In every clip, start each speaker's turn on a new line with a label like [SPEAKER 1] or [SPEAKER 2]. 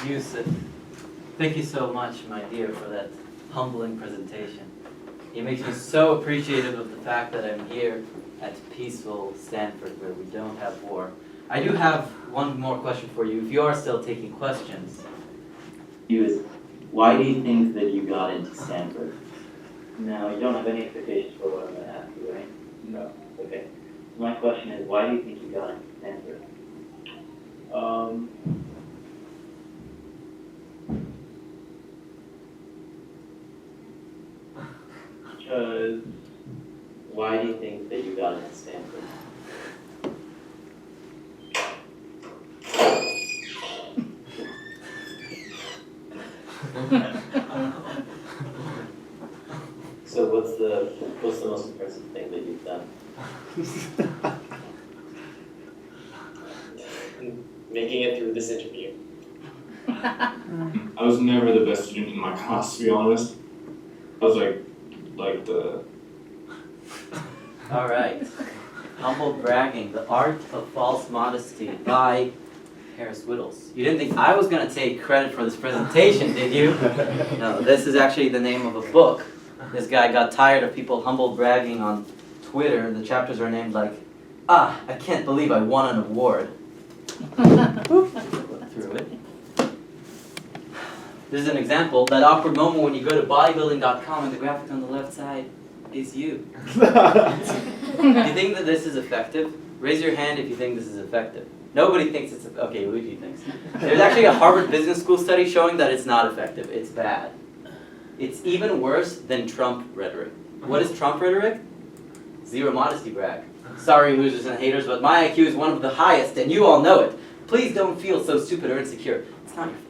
[SPEAKER 1] Yusuf, thank you so much, my dear, for that humbling presentation. It makes me so appreciative of the fact that I'm here at peaceful Stanford where we don't have war. I do have one more question for you, if you are still taking questions.
[SPEAKER 2] Why do you think that you got into Stanford? Now, you don't have any expectations for what I'm going to ask you, right?
[SPEAKER 3] No.
[SPEAKER 2] Okay. So my question is, why do you think you got into Stanford?
[SPEAKER 3] Because
[SPEAKER 2] Why do you think that you got into Stanford? So what's the most impressive thing that you've done?
[SPEAKER 4] Making it through this interview.
[SPEAKER 3] I was never the best student in my class, to be honest. I was like the.
[SPEAKER 1] All right. Humble Bragging, The Art of False Modesty by Harris Whittles. You didn't think I was going to take credit for this presentation, did you? No, this is actually the name of a book. This guy got tired of people humble bragging on Twitter. The chapters are named like, I can't believe I won an award. Look through it. This is an example. That awkward moment when you go to bodybuilding.com and the graphic on the left side is you. Do you think that this is effective? Raise your hand if you think this is effective. Nobody thinks it's okay. Luigi thinks. There's actually a Harvard Business School study showing that it's not effective. It's bad. It's even worse than Trump rhetoric. What is Trump rhetoric? Zero modesty brag. Sorry, losers and haters, but my IQ is one of the highest, and you all know it. Please don't feel so stupid or insecure. It's not your fault.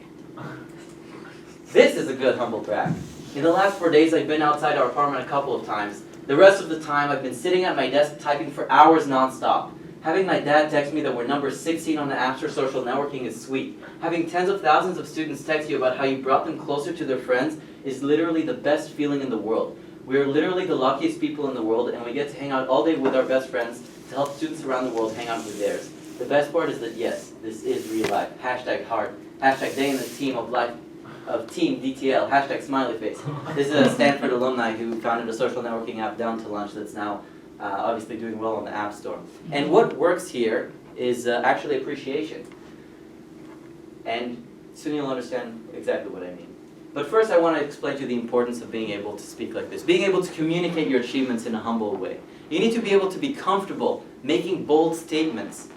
[SPEAKER 1] This is a good humble brag. In the last 4 days, I've been outside our apartment a couple of times. The rest of the time, I've been sitting at my desk typing for hours nonstop. Having my dad text me that we're number 16 on the App Store social networking is sweet. Having tens of thousands of students text you about how you brought them closer to their friends is literally the best feeling in the world. We are literally the luckiest people in the world, and we get to hang out all day with our best friends to help students around the world hang out with theirs. The best part is that yes, this is real life. Hashtag heart. Hashtag day in the team of life. Of Team DTL, hashtag smiley face. This is a Stanford alumni who founded a social networking app, Down to Lunch, that's now obviously doing well on the App Store. And what works here is actually appreciation. And soon you'll understand exactly what I mean. But first I want to explain to you the importance of being able to speak like this. Being able to communicate your achievements in a humble way. You need to be able to be comfortable making bold statements.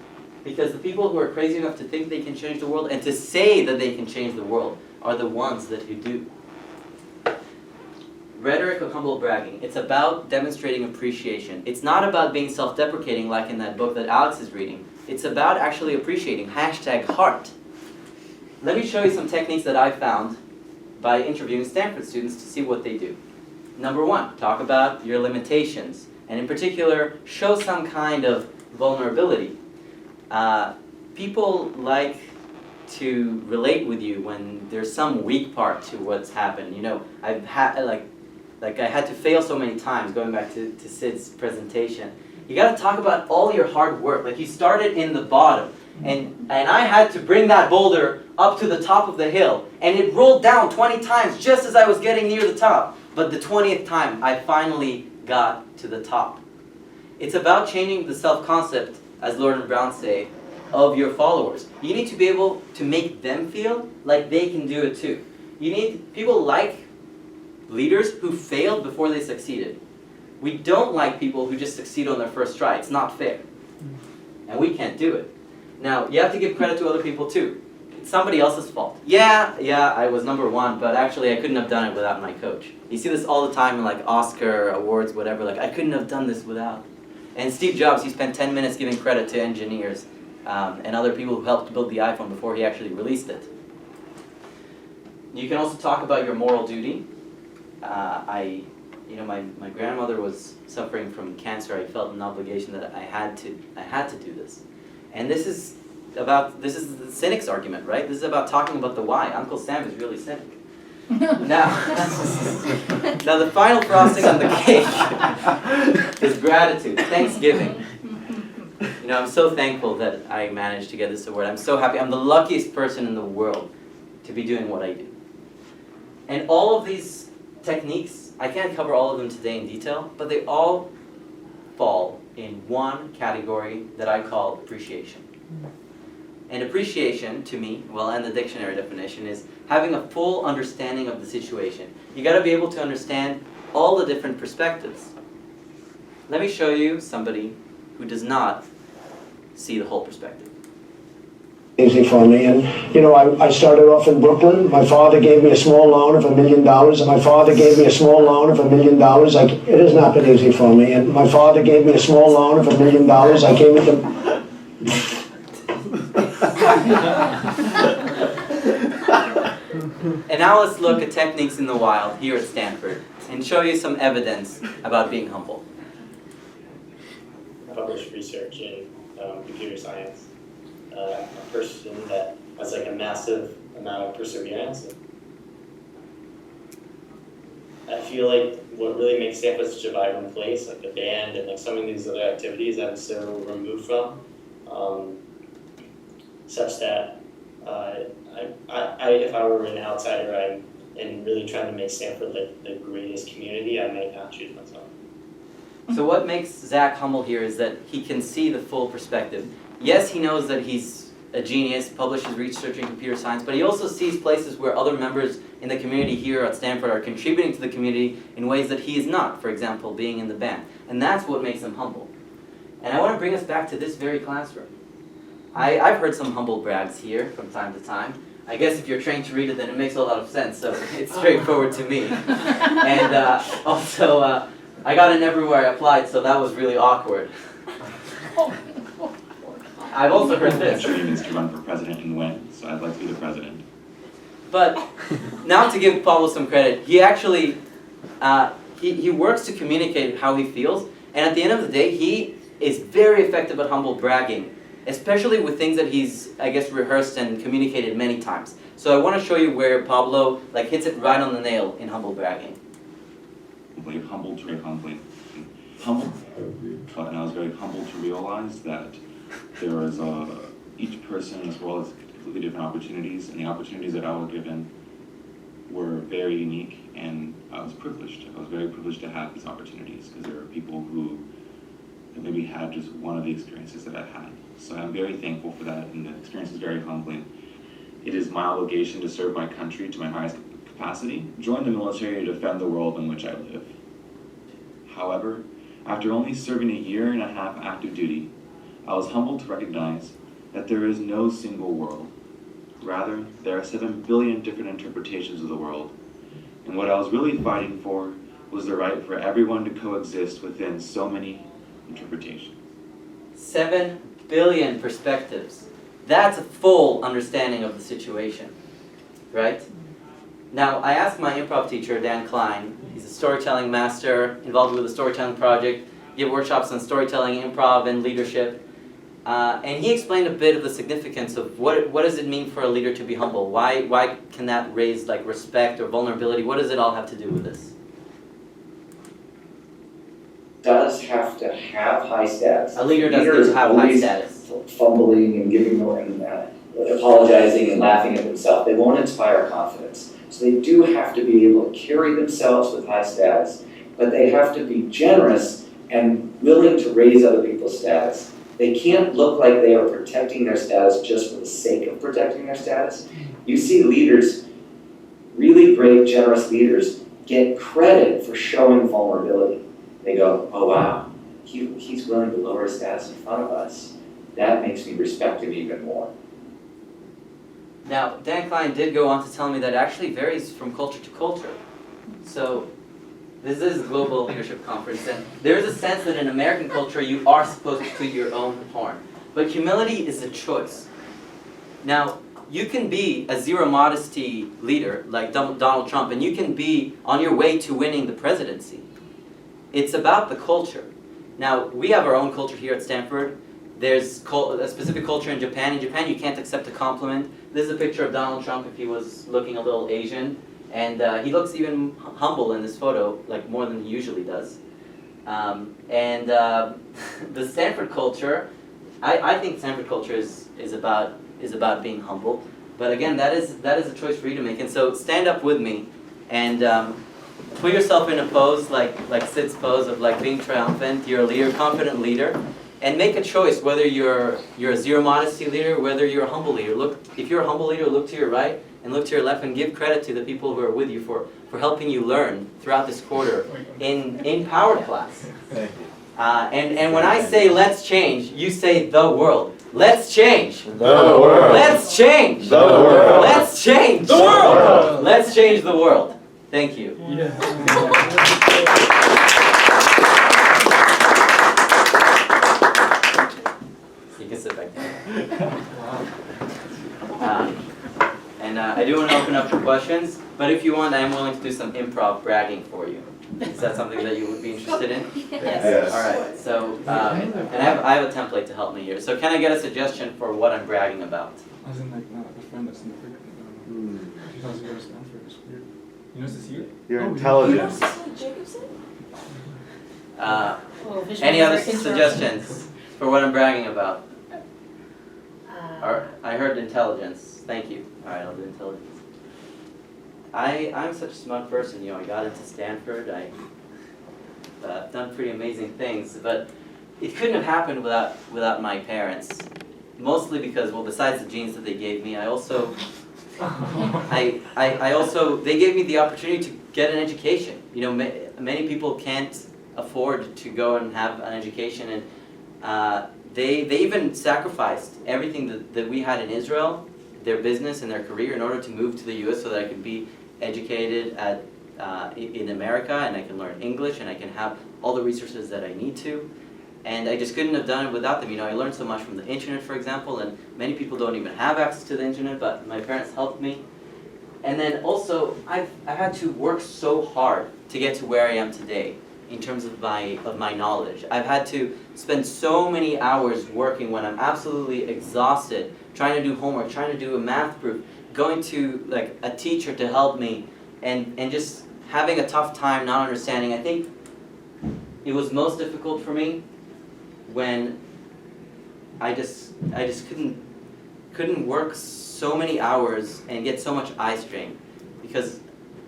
[SPEAKER 1] Because the people who are crazy enough to think they can change the world and to say that they can change the world are the ones that who do. Rhetoric of humble bragging. It's about demonstrating appreciation. It's not about being self-deprecating like in that book that Alex is reading. It's about actually appreciating. Hashtag heart. Let me show you some techniques that I found by interviewing Stanford students to see what they do. Number one, talk about your limitations. And in particular, show some kind of vulnerability. People like to relate with you when there's some weak part to what's happened. You know, I've had like I had to fail so many times, going back to Sid's presentation. You got to talk about all your hard work. Like you started in the bottom, and I had to bring that boulder up to the top of the hill, and it rolled down 20 times just as I was getting near the top. But the 20th time, I finally got to the top. It's about changing the self-concept, as Lord and Brown say, of your followers. You need to be able to make them feel like they can do it too. You need people like leaders who failed before they succeeded. We don't like people who just succeed on their first try. It's not fair. And we can't do it. Now, you have to give credit to other people too. It's somebody else's fault. Yeah, I was number one, but actually I couldn't have done it without my coach. You see this all the time in like Oscar awards, whatever, like I couldn't have done this without. And Steve Jobs, he spent 10 minutes giving credit to engineers and other people who helped build the iPhone before he actually released it. You can also talk about your moral duty. My grandmother was suffering from cancer. I felt an obligation that I had to do this. And this is the cynic's argument, right? This is about talking about the why. Uncle Sam is really cynic. Now the final frosting on the cake is gratitude, Thanksgiving. I'm so thankful that I managed to get this award. I'm so happy. I'm the luckiest person in the world to be doing what I do. And all of these techniques, I can't cover all of them today in detail, but they all fall in one category that I call appreciation. And appreciation, to me, well, and the dictionary definition, is having a full understanding of the situation. You got to be able to understand all the different perspectives. Let me show you somebody who does not see the whole perspective.
[SPEAKER 5] Easy for me, and I started off in Brooklyn. My father gave me a small loan of $1 million, and my father gave me a small loan of $1 million. It has not been easy for me, and my father gave me a small loan of $1 million. I came into
[SPEAKER 1] And now let's look at techniques in the wild here at Stanford and show you some evidence about being humble.
[SPEAKER 4] Published research in computer science. A person that has like a massive amount of perseverance. I feel like what really makes Stanford such a vibrant place, like the band and like some of these other activities I'm so removed from, such that if I were an outsider and really trying to make Stanford like the greatest community, I might not choose myself.
[SPEAKER 1] So what makes Zach humble here is that he can see the full perspective. Yes, he knows that he's a genius, publishes research in computer science, but he also sees places where other members in the community here at Stanford are contributing to the community in ways that he is not, for example, being in the band. And that's what makes him humble. And I want to bring us back to this very classroom. I've heard some humble brags here from time to time. I guess if you're trained to read it, then it makes a lot of sense, so it's straightforward to me. And also, I got in everywhere I applied, so that was really awkward. I've also heard this.
[SPEAKER 6] My dream is to run for president and win, so I'd like to be the president.
[SPEAKER 1] But now to give Pablo some credit, he actually, he works to communicate how he feels, and at the end of the day, he is very effective at humble bragging, especially with things that he's, I guess, rehearsed and communicated many times. So I want to show you where Pablo hits it right on the nail in humble bragging.
[SPEAKER 6] Humbled, very humbling. Humbled, and I was very humbled to realize that there was each person as well as completely different opportunities, and the opportunities that I was given were very unique, and I was privileged. I was very privileged to have these opportunities because there are people who maybe had just one of the experiences that I've had. So I'm very thankful for that, and the experience is very humbling. It is my obligation to serve my country to my highest capacity, join the military to defend the world in which I live. However, after only serving 1.5 years active duty, I was humbled to recognize that there is no single world. Rather, there are 7 billion different interpretations of the world. And what I was really fighting for was the right for everyone to coexist within so many interpretations.
[SPEAKER 1] 7 billion perspectives. That's a full understanding of the situation, right? Now, I asked my improv teacher, Dan Klein, he's a storytelling master, involved with a storytelling project, give workshops on storytelling, improv, and leadership. And he explained a bit of the significance of what does it mean for a leader to be humble? Why can that raise respect or vulnerability? What does it all have to do with this?
[SPEAKER 7] Does have to have high status.
[SPEAKER 1] A leader does need to have high status.
[SPEAKER 7] Fumbling and giving and apologizing and laughing at themselves. They won't inspire confidence. So they do have to be able to carry themselves with high status, but they have to be generous and willing to raise other people's status. They can't look like they are protecting their status just for the sake of protecting their status. You see leaders, really great, generous leaders, get credit for showing vulnerability. They go, oh wow, he's willing to lower his status in front of us. That makes me respect him even more.
[SPEAKER 1] Now, Dan Klein did go on to tell me that it actually varies from culture to culture. So, this is a global leadership conference, and there is a sense that in American culture you are supposed to toot your own horn. But humility is a choice. Now, you can be a zero-modesty leader like Donald Trump, and you can be on your way to winning the presidency. It's about the culture. Now, we have our own culture here at Stanford. There's a specific culture in Japan. In Japan, you can't accept a compliment. This is a picture of Donald Trump if he was looking a little Asian. And he looks even humble in this photo, more than he usually does. The Stanford culture, I think Stanford culture is about being humble. But again, that is a choice for you to make. And so stand up with me and put yourself in a pose like Sid's pose of like being triumphant. You're a leader, confident leader. And make a choice whether you're a zero modesty leader, whether you're a humble leader. If you're a humble leader, look to your right and look to your left and give credit to the people who are with you for helping you learn throughout this quarter in Power Class.
[SPEAKER 8] Thank you.
[SPEAKER 1] And when I say let's change, you say the world. Let's change.
[SPEAKER 8] The world.
[SPEAKER 1] Let's change.
[SPEAKER 8] The world.
[SPEAKER 1] Let's change.
[SPEAKER 8] The world.
[SPEAKER 1] Let's change the world. Thank you. You can sit back down. And I do want to open up for questions, but if you want, I am willing to do some improv bragging for you. Is that something that you would be interested in?
[SPEAKER 8] Yes.
[SPEAKER 1] All right. So, and I have a template to help me here. So, can I get a suggestion for what I'm bragging about?
[SPEAKER 9] As in, like, a friend that's in the freaking, she tells you to go to Stanford, it's weird. You know, to see it?
[SPEAKER 8] Your
[SPEAKER 9] Oh,
[SPEAKER 8] intelligence.
[SPEAKER 1] Any other suggestions for what I'm bragging about? I heard intelligence. Thank you. All right, I'll do intelligence. I'm such a smart person. You know, I got into Stanford. I've done pretty amazing things, but it couldn't have happened without my parents. Mostly because, well, besides the genes that they gave me, I also they gave me the opportunity to get an education. You know, many people can't afford to go and have an education, and they even sacrificed everything that we had in Israel, their business and their career, in order to move to the U.S. so that I could be educated in America, and I can learn English, and I can have all the resources that I need to. And I just couldn't have done it without them. You know, I learned so much from the internet, for example, and many people don't even have access to the internet, but my parents helped me. And then also, I've had to work so hard to get to where I am today in terms of my knowledge. I've had to spend so many hours working when I'm absolutely exhausted, trying to do homework, trying to do a math proof, going to like a teacher to help me, and just having a tough time not understanding. I think it was most difficult for me when I just couldn't work so many hours and get so much eye strain, because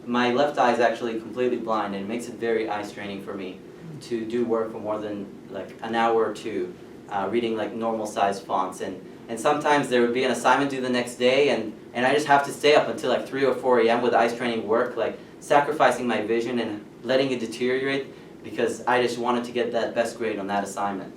[SPEAKER 1] my left eye is actually completely blind, and it makes it very eye straining for me to do work for more than like an hour or two, reading like normal sized fonts, and sometimes there would be an assignment due the next day, and I just have to stay up until like 3 or 4 a.m. with eye straining work, like sacrificing my vision and letting it deteriorate because I just wanted to get that best grade on that assignment.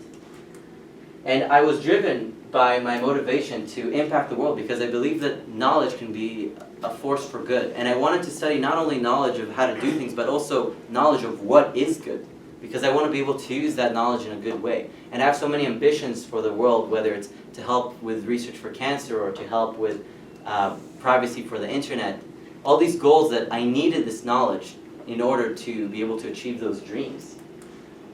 [SPEAKER 1] And I was driven by my motivation to impact the world because I believe that knowledge can be a force for good. And I wanted to study not only knowledge of how to do things, but also knowledge of what is good, because I want to be able to use that knowledge in a good way. And I have so many ambitions for the world, whether it's to help with research for cancer or to help with privacy for the internet. All these goals that I needed this knowledge in order to be able to achieve those dreams.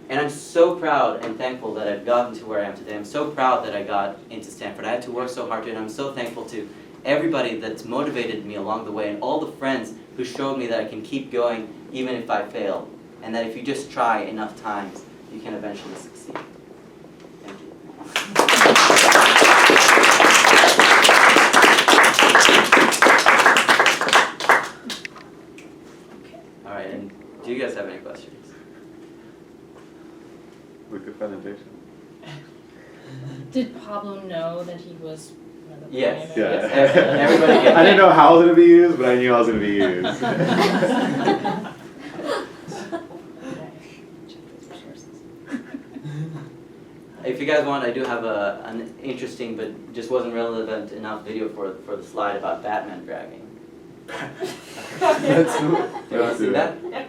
[SPEAKER 1] And I'm so proud and thankful that I've gotten to where I am today. I'm so proud that I got into Stanford. I had to work so hard to, and I'm so thankful to everybody that's motivated me along the way, and all the friends who showed me that I can keep going even if I fail, and that if you just try enough times, you can eventually succeed. Thank you. All right, and do you guys have any questions?
[SPEAKER 8] With the presentation.
[SPEAKER 10] Did Pablo know that he was one of the
[SPEAKER 1] Yes.
[SPEAKER 10] primary?
[SPEAKER 8] Yeah.
[SPEAKER 1] Everybody gets
[SPEAKER 8] I didn't know how it was going to be used, but I knew I was going to be used.
[SPEAKER 1] If you guys want, I do have an interesting but just wasn't relevant enough video for the slide about Batman bragging.
[SPEAKER 8] Let's
[SPEAKER 1] You want to see that? Okay.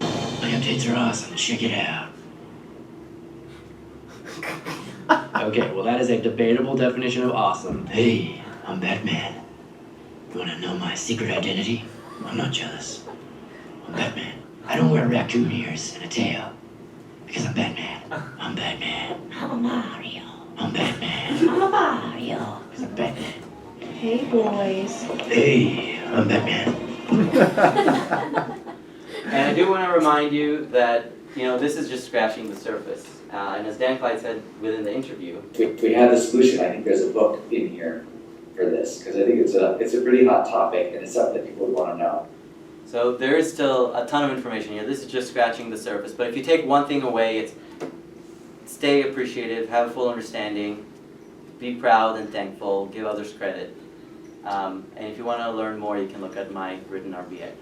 [SPEAKER 11] My updates are awesome. Check it out. Okay, well that is a debatable definition of awesome. Hey, I'm Batman. You wanna know my secret identity? I'm not jealous. I'm Batman. I don't wear raccoon ears and a tail. Because I'm Batman. I'm Batman.
[SPEAKER 10] I'm a Mario.
[SPEAKER 11] I'm Batman.
[SPEAKER 10] I'm a Mario.
[SPEAKER 11] Because I'm Batman.
[SPEAKER 10] Hey, boys.
[SPEAKER 11] Hey, I'm Batman.
[SPEAKER 1] And I do want to remind you that, you know, this is just scratching the surface. And as Dan Clyde said within the interview,
[SPEAKER 7] We have the solution. I think there's a book in here for this, because I think it's a pretty hot topic and it's something that people would want to know.
[SPEAKER 1] So there is still a ton of information here. This is just scratching the surface. But if you take one thing away, it's stay appreciative, have a full understanding, be proud and thankful, give others credit. And if you want to learn more, you can look at my written RBA.